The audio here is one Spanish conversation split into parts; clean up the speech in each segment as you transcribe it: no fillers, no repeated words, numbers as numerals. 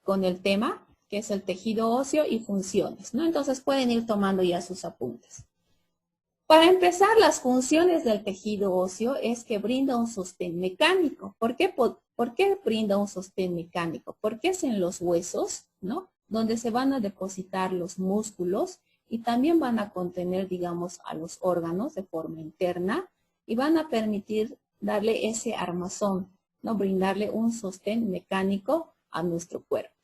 con el tema, que es el tejido óseo y funciones, ¿no? Entonces pueden ir tomando ya sus apuntes. Para empezar, las funciones del tejido óseo es que brinda un sostén mecánico. ¿Por qué brinda un sostén mecánico? Porque es en los huesos, ¿no? Donde se van a depositar los músculos y también van a contener, digamos, a los órganos de forma interna y van a permitir darle ese armazón, ¿no? Brindarle un sostén mecánico a nuestro cuerpo.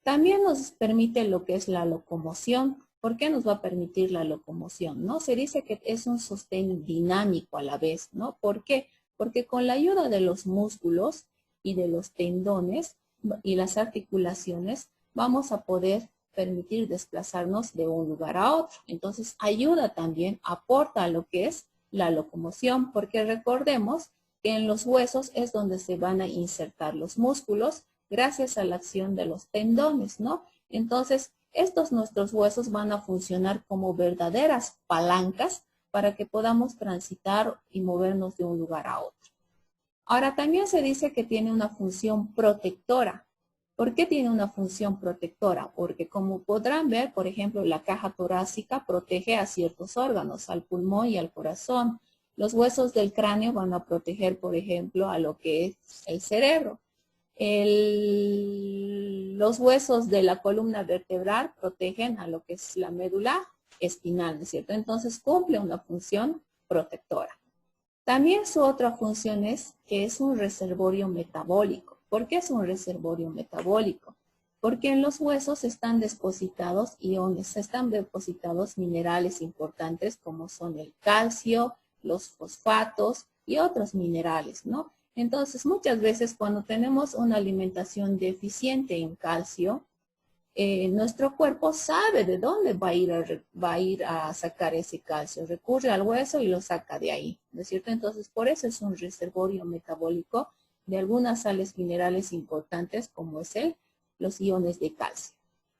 También nos permite lo que es la locomoción. ¿Por qué nos va a permitir la locomoción? ¿No? Se dice que es un sostén dinámico a la vez, ¿no? ¿Por qué? Porque con la ayuda de los músculos y de los tendones y las articulaciones vamos a poder permitir desplazarnos de un lugar a otro. Entonces ayuda también, aporta a lo que es la locomoción, porque recordemos que en los huesos es donde se van a insertar los músculos gracias a la acción de los tendones, ¿no? Entonces, estos nuestros huesos van a funcionar como verdaderas palancas para que podamos transitar y movernos de un lugar a otro. Ahora, también se dice que tiene una función protectora. ¿Por qué tiene una función protectora? Porque como podrán ver, por ejemplo, la caja torácica protege a ciertos órganos, al pulmón y al corazón. Los huesos del cráneo van a proteger, por ejemplo, a lo que es el cerebro. Los huesos de la columna vertebral protegen a lo que es la médula espinal, ¿no es cierto? Entonces cumple una función protectora. También su otra función es que es un reservorio metabólico. ¿Por qué es un reservorio metabólico? Porque en los huesos están depositados iones, están depositados minerales importantes como son el calcio, los fosfatos y otros minerales, ¿no? Entonces, muchas veces cuando tenemos una alimentación deficiente en calcio, nuestro cuerpo sabe de dónde va a ir a sacar ese calcio. Recurre al hueso y lo saca de ahí, ¿no es cierto? Entonces, por eso es un reservorio metabólico de algunas sales minerales importantes como es los iones de calcio.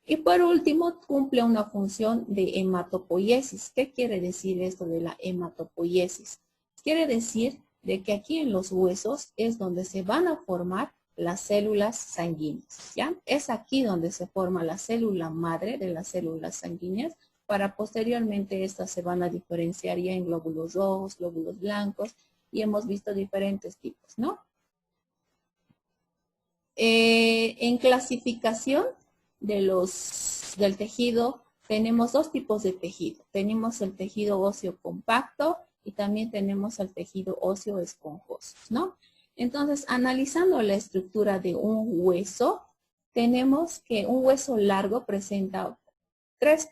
Y por último, cumple una función de hematopoiesis. ¿Qué quiere decir esto de la hematopoiesis? Quiere decir de que aquí en los huesos es donde se van a formar las células sanguíneas, ¿ya? Es aquí donde se forma la célula madre de las células sanguíneas para posteriormente estas se van a diferenciar ya en glóbulos rojos, glóbulos blancos y hemos visto diferentes tipos, ¿no? En clasificación del tejido tenemos dos tipos de tejido. Tenemos el tejido óseo compacto y también tenemos el tejido óseo esponjoso, ¿no? Entonces, analizando la estructura de un hueso, tenemos que un hueso largo presenta tres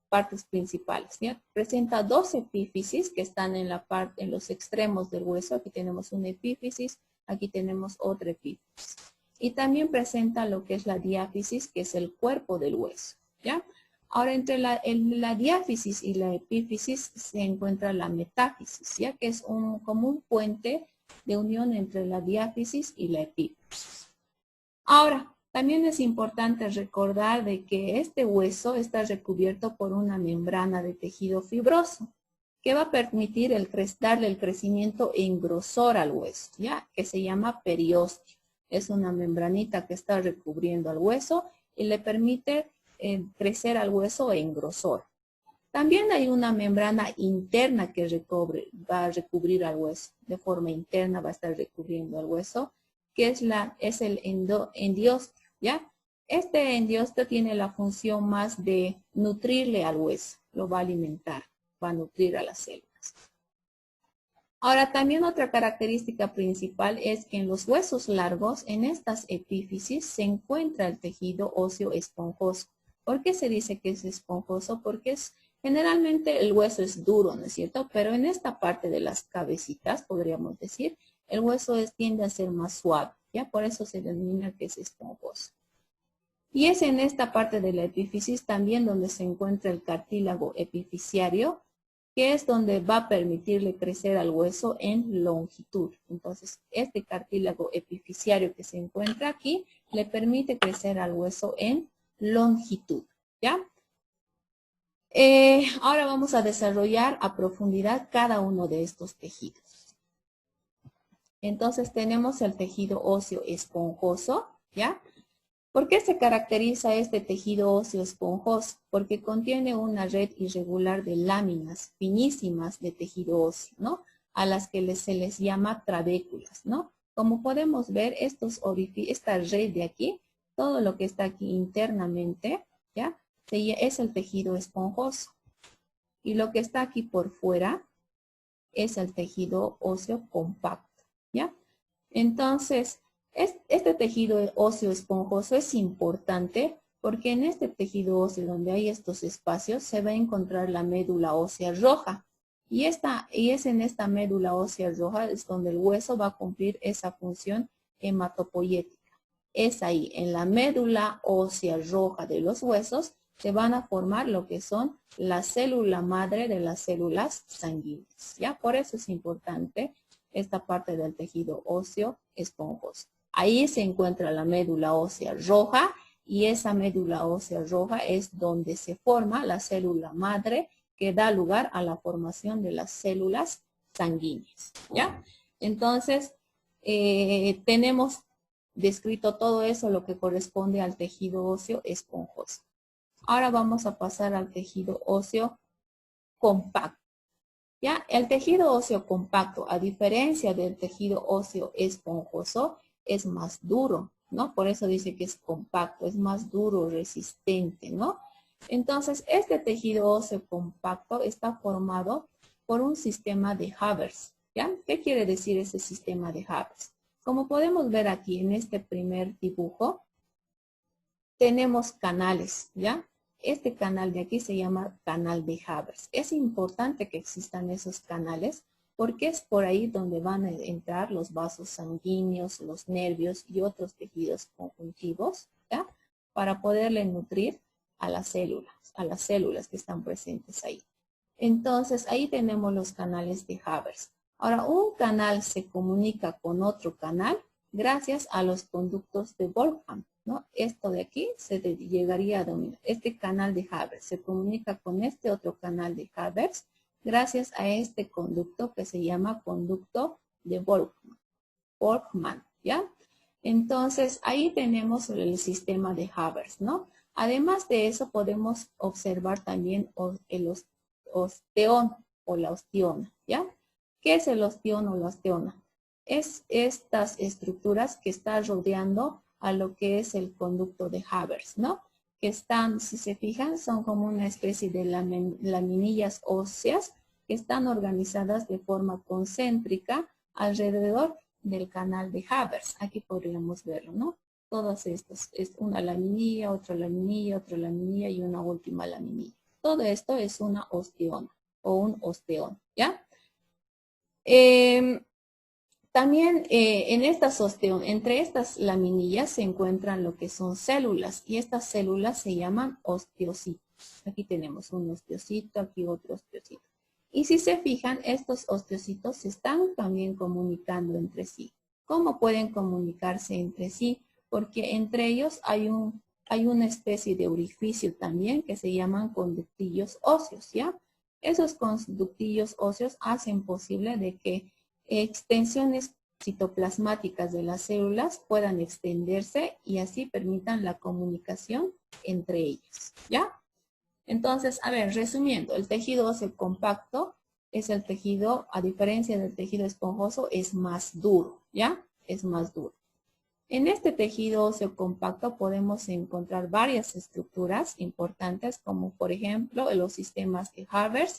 partes principales, ¿ya? Presenta dos epífisis que están en los extremos del hueso. Aquí tenemos una epífisis, aquí tenemos otra epífisis. Y también presenta lo que es la diáfisis, que es el cuerpo del hueso, ¿ya? Ahora, entre la diáfisis y la epífisis se encuentra la metáfisis, ¿ya? Que es como un puente de unión entre la diáfisis y la epífisis. Ahora, también es importante recordar de que este hueso está recubierto por una membrana de tejido fibroso que va a permitir darle el crecimiento en grosor al hueso, ¿ya? Que se llama periósteo. Es una membranita que está recubriendo al hueso y le permite crecer al hueso en grosor. También hay una membrana interna que va a recubrir al hueso. De forma interna va a estar recubriendo al hueso, que es el endiostio, ¿ya? Este endiostio tiene la función más de nutrirle al hueso, lo va a alimentar, va a nutrir a las células. Ahora, también otra característica principal es que en los huesos largos, en estas epífisis, se encuentra el tejido óseo esponjoso. ¿Por qué se dice que es esponjoso? Porque generalmente el hueso es duro, ¿no es cierto? Pero en esta parte de las cabecitas, podríamos decir, el hueso tiende a ser más suave, ¿ya? Por eso se denomina que es esponjoso. Y es en esta parte de la epífisis también donde se encuentra el cartílago epifisiario, que es donde va a permitirle crecer al hueso en longitud. Entonces, este cartílago epifisiario que se encuentra aquí, le permite crecer al hueso en longitud, ¿ya? Ahora vamos a desarrollar a profundidad cada uno de estos tejidos. Entonces, tenemos el tejido óseo esponjoso, ¿ya? ¿Por qué se caracteriza este tejido óseo esponjoso? Porque contiene una red irregular de láminas finísimas de tejido óseo, ¿no? A las que se les llama trabéculas, ¿no? Como podemos ver, esta red de aquí, todo lo que está aquí internamente, ¿ya? Es el tejido esponjoso. Y lo que está aquí por fuera es el tejido óseo compacto, ¿ya? Entonces, este tejido óseo esponjoso es importante porque en este tejido óseo donde hay estos espacios se va a encontrar la médula ósea roja. Y es en esta médula ósea roja es donde el hueso va a cumplir esa función hematopoyética. Es ahí, en la médula ósea roja de los huesos, se van a formar lo que son la célula madre de las células sanguíneas. ¿Ya? Por eso es importante esta parte del tejido óseo esponjoso. Ahí se encuentra la médula ósea roja y esa médula ósea roja es donde se forma la célula madre que da lugar a la formación de las células sanguíneas. ¿Ya? Entonces, tenemos descrito todo eso, lo que corresponde al tejido óseo esponjoso. Ahora vamos a pasar al tejido óseo compacto. ¿Ya? El tejido óseo compacto, a diferencia del tejido óseo esponjoso, es más duro, ¿no? Por eso dice que es compacto, es más duro, resistente, ¿no? Entonces, este tejido óseo compacto está formado por un sistema de Haber, ¿ya? ¿Qué quiere decir ese sistema de Haber? Como podemos ver aquí en este primer dibujo, tenemos canales, ¿ya? Este canal de aquí se llama canal de Haber. Es importante que existan esos canales porque es por ahí donde van a entrar los vasos sanguíneos, los nervios y otros tejidos conjuntivos, ¿ya? Para poderle nutrir a las células que están presentes ahí. Entonces, ahí tenemos los canales de Haber. Ahora, un canal se comunica con otro canal gracias a los conductos de Volkmann, ¿no? Esto de aquí se llegaría a dominar. Este canal de Haber se comunica con este otro canal de Haber gracias a este conducto que se llama conducto de Volkmann, ¿ya? Entonces, ahí tenemos el sistema de Haber, ¿no? Además de eso, podemos observar también el osteón o la osteona, ¿ya? ¿Qué es el osteón o la osteona? Es estas estructuras que están rodeando a lo que es el conducto de Haber, ¿no? Que están, si se fijan, son como una especie de laminillas óseas que están organizadas de forma concéntrica alrededor del canal de Haber. Aquí podríamos verlo, ¿no? Todas estas, es una laminilla, otra laminilla y una última laminilla. Todo esto es una osteona o un osteón, ¿ya? También entre estas laminillas se encuentran lo que son células y estas células se llaman osteocitos. Aquí tenemos un osteocito, aquí otro osteocito. Y si se fijan, estos osteocitos se están también comunicando entre sí. ¿Cómo pueden comunicarse entre sí? Porque entre ellos hay una especie de orificio también que se llaman conductillos óseos, ¿ya? Esos conductillos óseos hacen posible de que extensiones citoplasmáticas de las células puedan extenderse y así permitan la comunicación entre ellas, ¿ya? Entonces, a ver, resumiendo, el tejido óseo compacto es el tejido, a diferencia del tejido esponjoso, es más duro, ¿ya? Es más duro. En este tejido óseo compacto podemos encontrar varias estructuras importantes, como por ejemplo los sistemas de Haber,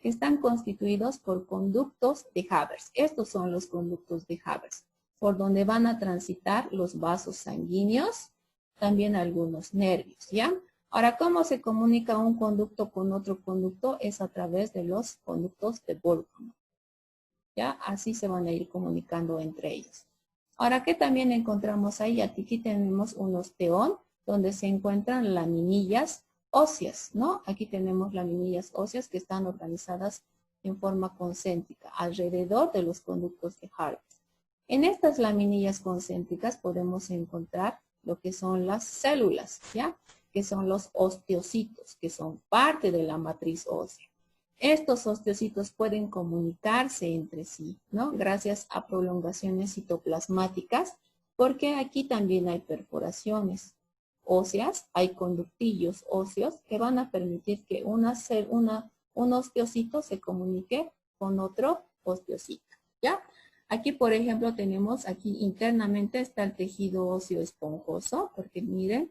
que están constituidos por conductos de Haber. Estos son los conductos de Haber, por donde van a transitar los vasos sanguíneos, también algunos nervios, ¿ya? Ahora, ¿cómo se comunica un conducto con otro conducto? Es a través de los conductos de Volkmann, ¿ya? Así se van a ir comunicando entre ellos. Ahora, ¿qué también encontramos ahí? Aquí tenemos un osteón, donde se encuentran laminillas óseas, ¿no? Aquí tenemos laminillas óseas que están organizadas en forma concéntrica alrededor de los conductos de Haber. En estas laminillas concéntricas podemos encontrar lo que son las células, ¿ya? Que son los osteocitos, que son parte de la matriz ósea. Estos osteocitos pueden comunicarse entre sí, ¿no? Gracias a prolongaciones citoplasmáticas, porque aquí también hay perforaciones. óseas, hay conductillos óseos que van a permitir que un osteocito se comunique con otro osteocito, ¿ya? Aquí, por ejemplo, tenemos aquí internamente está el tejido óseo esponjoso, porque miren,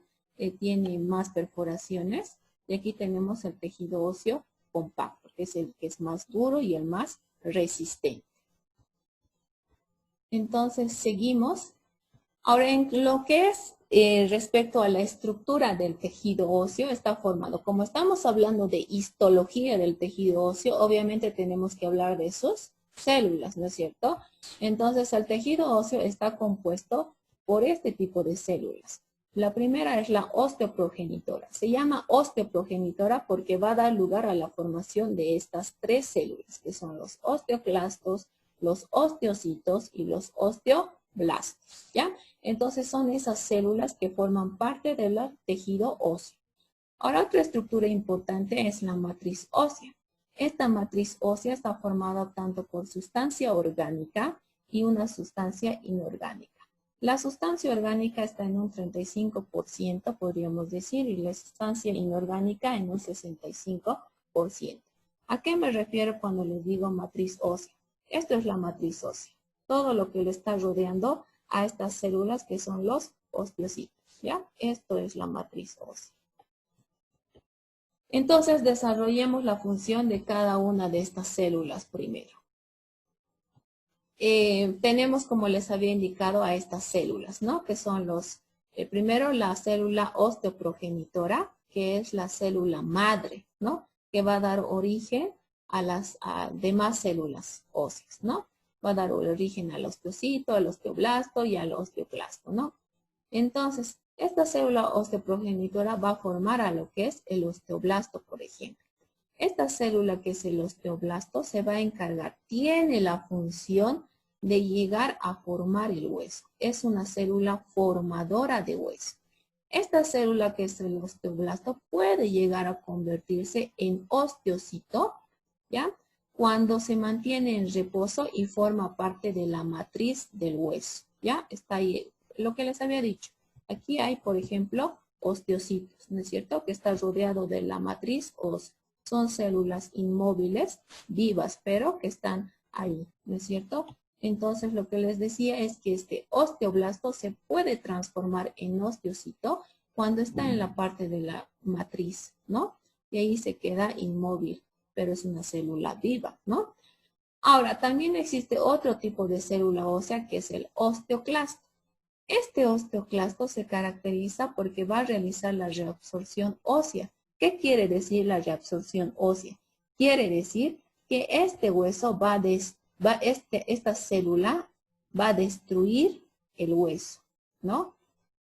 tiene más perforaciones. Y aquí tenemos el tejido óseo compacto, que es el que es más duro y el más resistente. Entonces, seguimos. Ahora, en lo que es respecto a la estructura del tejido óseo, está formado. Como estamos hablando de histología del tejido óseo, obviamente tenemos que hablar de sus células, ¿no es cierto? Entonces, el tejido óseo está compuesto por este tipo de células. La primera es la osteoprogenitora. Se llama osteoprogenitora porque va a dar lugar a la formación de estas tres células, que son los osteoclastos, los osteocitos y los osteoblastos, ¿ya? Entonces son esas células que forman parte del tejido óseo. Ahora otra estructura importante es la matriz ósea. Esta matriz ósea está formada tanto por sustancia orgánica y una sustancia inorgánica. La sustancia orgánica está en un 35%, podríamos decir, y la sustancia inorgánica en un 65%. ¿A qué me refiero cuando les digo matriz ósea? Esto es la matriz ósea. Todo lo que le está rodeando a estas células que son los osteocitos, ¿ya? Esto es la matriz ósea. Entonces, desarrollemos la función de cada una de estas células primero. Tenemos, como les había indicado, a estas células, ¿no? Que son primero la célula osteoprogenitora, que es la célula madre, ¿no? Que va a dar origen a las demás células óseas, ¿no? Va a dar origen al osteocito, al osteoblasto y al osteoclasto, ¿no? Entonces, esta célula osteoprogenitora va a formar a lo que es el osteoblasto, por ejemplo. Esta célula que es el osteoblasto se va a encargar, tiene la función de llegar a formar el hueso. Es una célula formadora de hueso. Esta célula que es el osteoblasto puede llegar a convertirse en osteocito, ¿ya? Cuando se mantiene en reposo y forma parte de la matriz del hueso, ¿ya? Está ahí lo que les había dicho. Aquí hay, por ejemplo, osteocitos, ¿no es cierto? Que está rodeado de la matriz ósea. Son células inmóviles, vivas, pero que están ahí, ¿no es cierto? Entonces, lo que les decía es que este osteoblasto se puede transformar en osteocito cuando está en la parte de la matriz, ¿no? Y ahí se queda inmóvil, pero es una célula viva, ¿no? Ahora, también existe otro tipo de célula ósea que es el osteoclasto. Este osteoclasto se caracteriza porque va a realizar la reabsorción ósea. ¿Qué quiere decir la reabsorción ósea? Quiere decir que este hueso esta célula va a destruir el hueso, ¿no?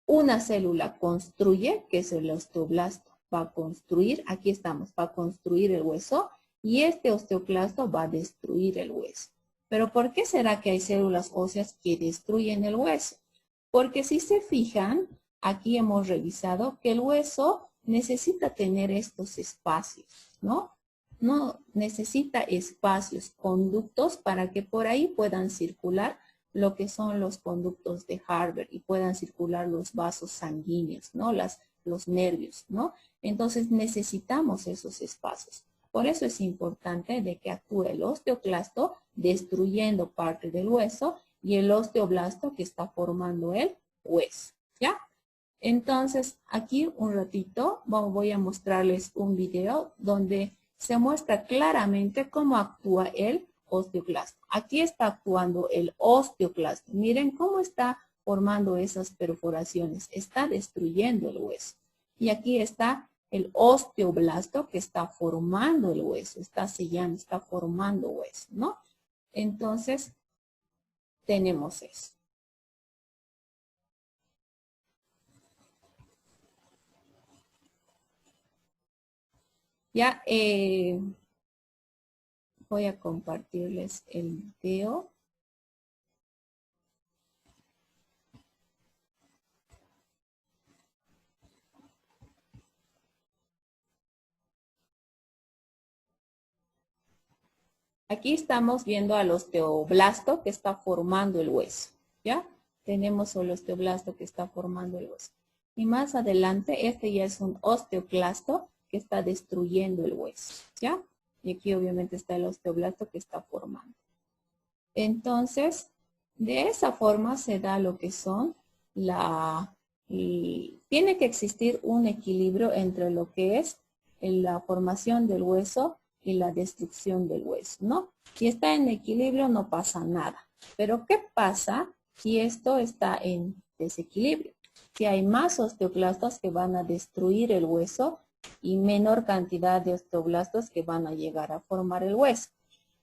Una célula construye, que es el osteoblasto, va a construir, aquí estamos, va a construir el hueso y este osteoclasto va a destruir el hueso. Pero ¿por qué será que hay células óseas que destruyen el hueso? Porque si se fijan, aquí hemos revisado que el hueso necesita tener estos espacios, ¿no? No necesita espacios, conductos para que por ahí puedan circular lo que son los conductos de Harvard y puedan circular los vasos sanguíneos, ¿no? Los nervios, ¿no? Entonces necesitamos esos espacios. Por eso es importante de que actúe el osteoclasto destruyendo parte del hueso y el osteoblasto que está formando el hueso, ¿ya? Entonces, aquí un ratito voy a mostrarles un video donde se muestra claramente cómo actúa el osteoclasto. Aquí está actuando el osteoclasto. Miren cómo está formando esas perforaciones. Está destruyendo el hueso. Y aquí está el osteoblasto que está formando el hueso. Está sellando, está formando hueso, ¿no? Entonces, tenemos eso. Ya, voy a compartirles el video. Aquí estamos viendo al osteoblasto que está formando el hueso, ¿ya? Tenemos el osteoblasto que está formando el hueso. Y más adelante, este ya es un osteoclasto que está destruyendo el hueso, ¿ya? Y aquí obviamente está el osteoblasto que está formando. Entonces, de esa forma se da lo que son tiene que existir un equilibrio entre lo que es la formación del hueso y la destrucción del hueso, ¿no? Si está en equilibrio no pasa nada. Pero ¿qué pasa si esto está en desequilibrio? Si hay más osteoclastos que van a destruir el hueso y menor cantidad de osteoblastos que van a llegar a formar el hueso.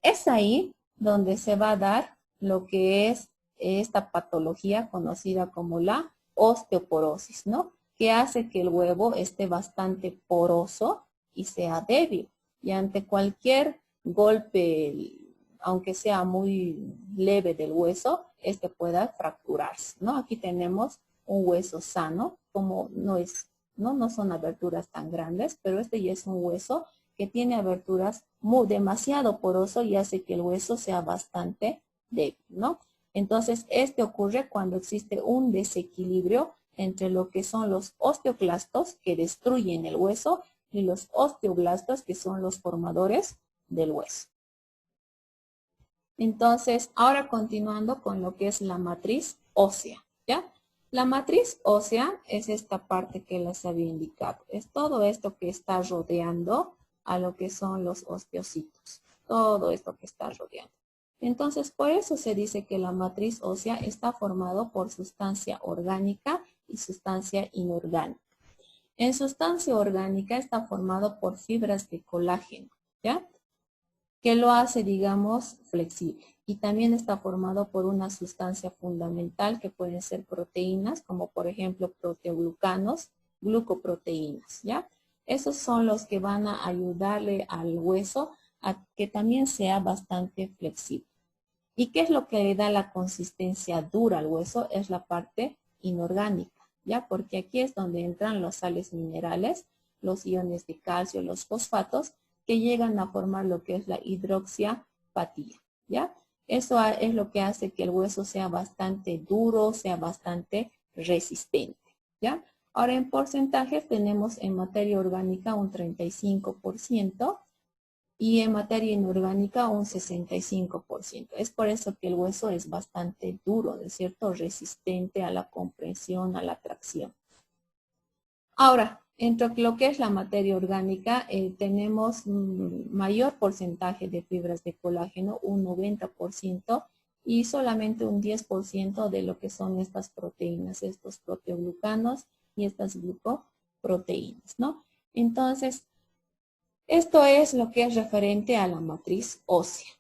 Es ahí donde se va a dar lo que es esta patología conocida como la osteoporosis, ¿no? Que hace que el huevo esté bastante poroso y sea débil. Y ante cualquier golpe, aunque sea muy leve del hueso, este pueda fracturarse, ¿no? Aquí tenemos un hueso sano, como no son aberturas tan grandes, pero este ya es un hueso que tiene aberturas demasiado poroso y hace que el hueso sea bastante débil, ¿no? Entonces, este ocurre cuando existe un desequilibrio entre lo que son los osteoclastos que destruyen el hueso y los osteoblastos que son los formadores del hueso. Entonces, ahora continuando con lo que es la matriz ósea, ¿ya? La matriz ósea es esta parte que les había indicado. Es todo esto que está rodeando a lo que son los osteocitos. Todo esto que está rodeando. Entonces, por eso se dice que la matriz ósea está formado por sustancia orgánica y sustancia inorgánica. En sustancia orgánica está formado por fibras de colágeno, ¿ya? Que lo hace, digamos, flexible. Y también está formado por una sustancia fundamental que pueden ser proteínas, como por ejemplo proteoglucanos, glucoproteínas, ¿ya? Esos son los que van a ayudarle al hueso a que también sea bastante flexible. ¿Y qué es lo que le da la consistencia dura al hueso? Es la parte inorgánica, ¿ya? Porque aquí es donde entran las sales minerales, los iones de calcio, los fosfatos, que llegan a formar lo que es la hidroxiapatía, ¿ya? Eso es lo que hace que el hueso sea bastante duro, sea bastante resistente, ¿ya? Ahora en porcentajes tenemos en materia orgánica un 35%, y en materia inorgánica un 65%. Es por eso que el hueso es bastante duro, ¿no es cierto? Resistente a la compresión, a la tracción. Ahora, entre lo que es la materia orgánica, tenemos un mayor porcentaje de fibras de colágeno, un 90%, y solamente un 10% de lo que son estas proteínas, estos proteoglucanos y estas glucoproteínas, ¿no? Entonces, esto es lo que es referente a la matriz ósea.